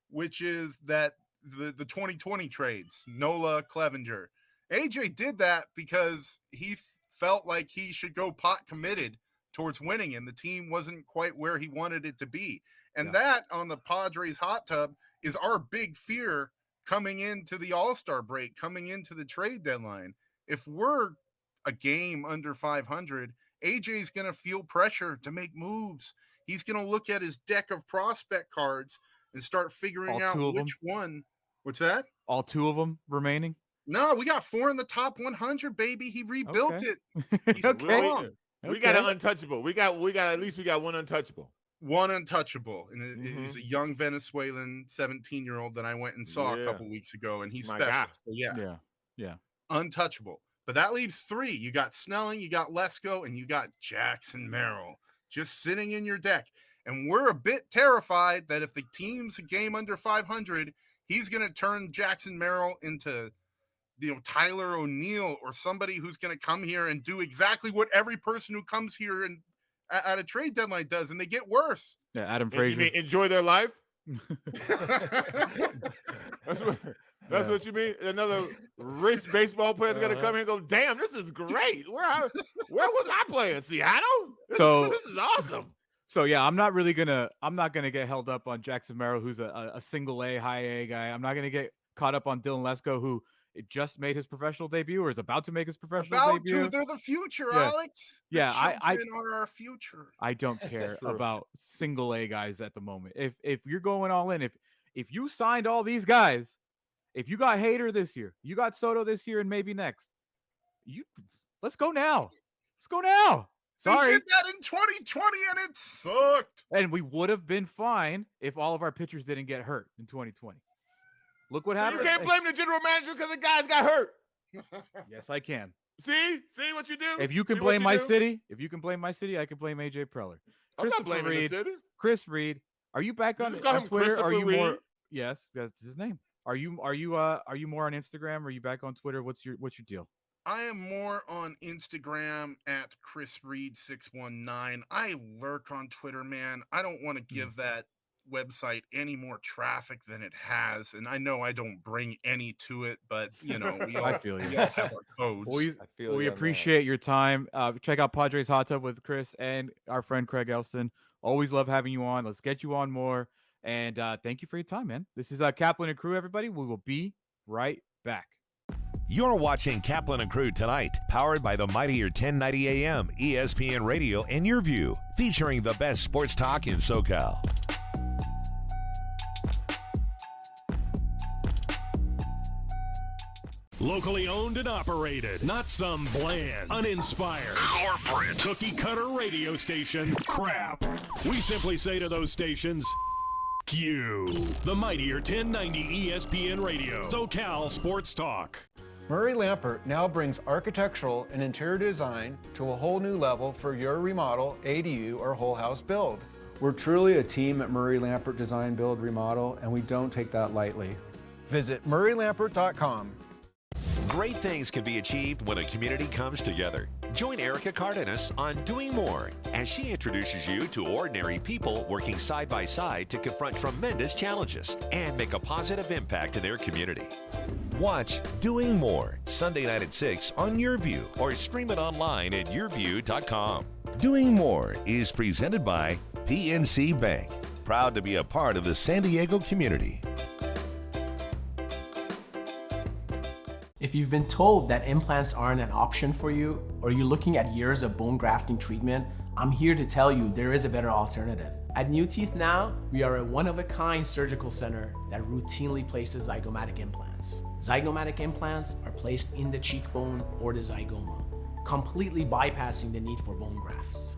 which is that the 2020 trades, Nola, Clevenger. AJ did that because he felt like he should go pot committed towards winning, and the team wasn't quite where he wanted it to be. And that on the Padres hot tub is our big fear coming into the All-Star break, coming into the trade deadline. If we're a game under 500, AJ's going to feel pressure to make moves. He's going to look at his deck of prospect cards and start figuring out which one. What's that? All 2 of them remaining? No, we got 4 in the top 100, baby. He rebuilt it. He's strong. We got an untouchable. We got one untouchable. One untouchable. And he's a young Venezuelan 17-year-old that I went and saw a couple weeks ago, and he's special. So yeah. Untouchable. But that leaves 3. You got Snelling, you got Lesko, and you got Jackson Merrill just sitting in your deck. And we're a bit terrified that if the team's a game under 500, he's going to turn Jackson Merrill into Tyler O'Neill or somebody who's going to come here and do exactly what every person who comes here and at a trade deadline does, and they get worse. Yeah, Adam Frazier. You mean enjoy their life? That's what you mean? Another rich baseball player's going to come here and go, damn, this is great. Where was I playing? Seattle? This is awesome. So yeah, I'm not gonna get held up on Jackson Merrill, who's a single A, high A guy. I'm not gonna get caught up on Dylan Lesko, who just made his professional debut or is about to make his professional debut. They're the future, Yeah. Alex. The Yeah, children are our future. I don't care True. about single A guys at the moment. If you're going all in, if you signed all these guys, if you got Hader this year, you got Soto this year, and maybe next, let's go now. Let's go now. Sorry. They did that in 2020 and it sucked. And we would have been fine if all of our pitchers didn't get hurt in 2020. Look what happened. You can't blame the general manager because the guys got hurt. Yes, I can. See what you do? If you can blame my city, I can blame AJ Preller. I'm not blaming the city. Chris Reed, are you back on Twitter? Are you more? Yes, that's his name. Are you more on Instagram? Are you back on Twitter? What's your deal? I am more on Instagram at ChrisReed619. I lurk on Twitter, man. I don't want to give that website any more traffic than it has. And I know I don't bring any to it, but, you know, we all, I feel you. We all have our codes. We appreciate your time. Check out Padres Hot Tub with Chris and our friend Craig Elston. Always love having you on. Let's get you on more. And thank you for your time, man. This is Kaplan and Crew, everybody. We will be right back. You're watching Kaplan and Crew Tonight, powered by the mightier 1090 AM, ESPN Radio, and YurView, featuring the best sports talk in SoCal. Locally owned and operated, not some bland, uninspired, corporate, cookie-cutter radio station crap. We simply say to those stations, Q. The mightier 1090 ESPN Radio, SoCal Sports Talk. Murray Lampert now brings architectural and interior design to a whole new level for your remodel, ADU, or whole house build. We're truly a team at Murray Lampert Design, Build, Remodel, and we don't take that lightly. Visit murraylampert.com. Great things can be achieved when a community comes together. Join Erica Cardenas on Doing More as she introduces you to ordinary people working side by side to confront tremendous challenges and make a positive impact in their community. Watch Doing More Sunday night at 6 on YurView or stream it online at YurView.com. Doing More is presented by PNC Bank, proud to be a part of the San Diego community. If you've been told that implants aren't an option for you, or you're looking at years of bone grafting treatment, I'm here to tell you there is a better alternative. At New Teeth Now, we are a one-of-a-kind surgical center that routinely places zygomatic implants. Zygomatic implants are placed in the cheekbone or the zygoma, completely bypassing the need for bone grafts.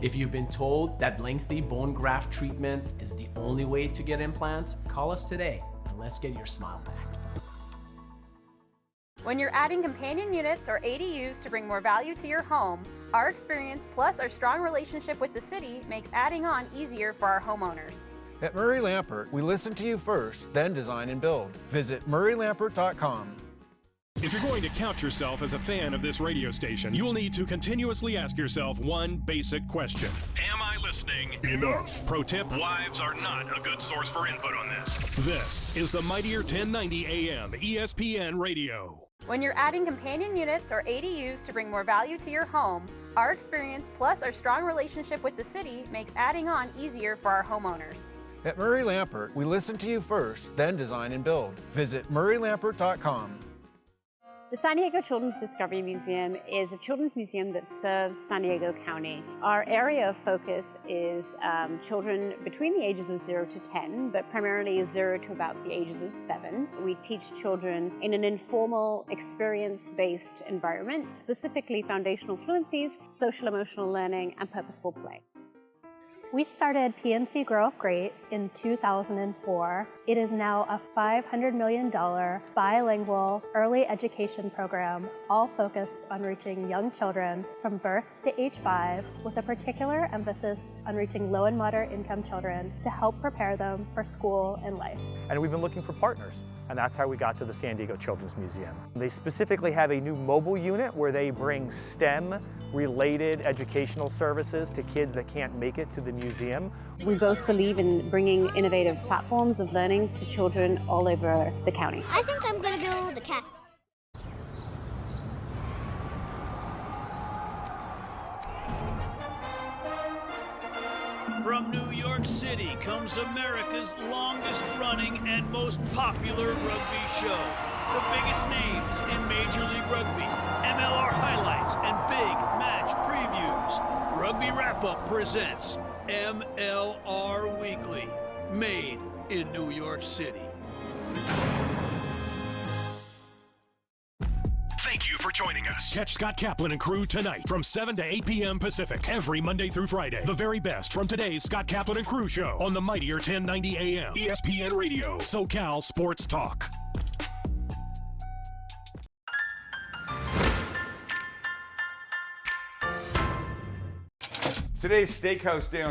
If you've been told that lengthy bone graft treatment is the only way to get implants, call us today and let's get your smile back. When you're adding companion units or ADUs to bring more value to your home, our experience plus our strong relationship with the city makes adding on easier for our homeowners. At Murray Lampert, we listen to you first, then design and build. Visit murraylampert.com. If you're going to count yourself as a fan of this radio station, you'll need to continuously ask yourself one basic question. Am I listening enough? Pro tip, wives are not a good source for input on this. This is the mightier 1090 AM ESPN Radio. When you're adding companion units or ADUs to bring more value to your home, our experience plus our strong relationship with the city makes adding on easier for our homeowners. At Murray Lampert, we listen to you first, then design and build. Visit murraylampert.com. The San Diego Children's Discovery Museum is a children's museum that serves San Diego County. Our area of focus is children between the ages of 0 to 10, but primarily 0 to about the ages of 7. We teach children in an informal, experience-based environment, specifically foundational fluencies, social-emotional learning, and purposeful play. We started PNC Grow Up Great in 2004. It is now a $500 million bilingual early education program, all focused on reaching young children from birth to age 5, with a particular emphasis on reaching low and moderate income children to help prepare them for school and life. And we've been looking for partners, and that's how we got to the San Diego Children's Museum. They specifically have a new mobile unit where they bring STEM-related educational services to kids that can't make it to the museum. We both believe in bringing innovative platforms of learning to children all over the county. I think I'm going to build the castle. From New York City comes America's longest-running and most popular rugby show. The biggest names in Major League Rugby, MLR highlights, and big match previews. Rugby Wrap-Up presents MLR Weekly, made in New York City. Thank you for joining us. Catch Scott Kaplan and Crew tonight from 7 to 8 p.m. Pacific every Monday through Friday. The very best from today's Scott Kaplan and Crew show on the mightier 1090 AM ESPN Radio, SoCal Sports Talk. Today's Steakhouse Day on